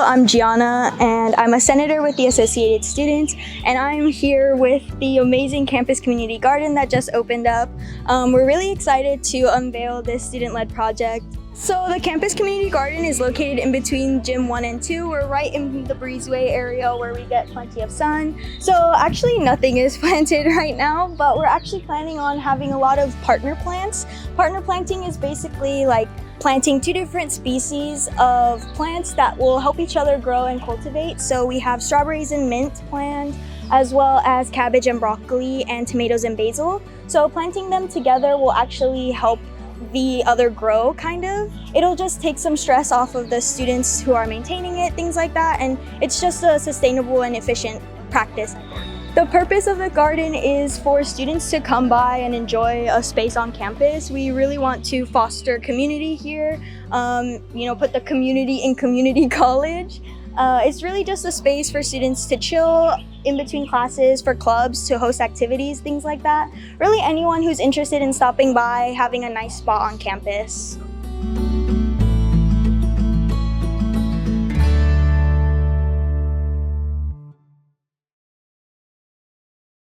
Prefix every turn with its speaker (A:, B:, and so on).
A: I'm Gianna, and I'm a senator with the Associated Students, and I'm here with the amazing campus community garden that just opened up. We're really excited to unveil this student-led project. So the campus community garden is located in between Gym 1 and 2. We're right in the breezeway area where we get plenty of sun. So actually nothing is planted right now, but we're actually planning on having a lot of partner plants. Partner planting is basically like planting 2 different species of plants that will help each other grow and cultivate. So we have strawberries and mint planned, as well as cabbage and broccoli and tomatoes and basil. So planting them together will actually help the other grow, kind of. It'll just take some stress off of the students who are maintaining it, things like that, and it's just a sustainable and efficient practice. The purpose of the garden is for students to come by and enjoy a space on campus. We really want to foster community here, put the community in community college. It's really just a space for students to chill in between classes, for clubs to host activities, things like that. Really anyone who's interested in stopping by, having a nice spot on campus.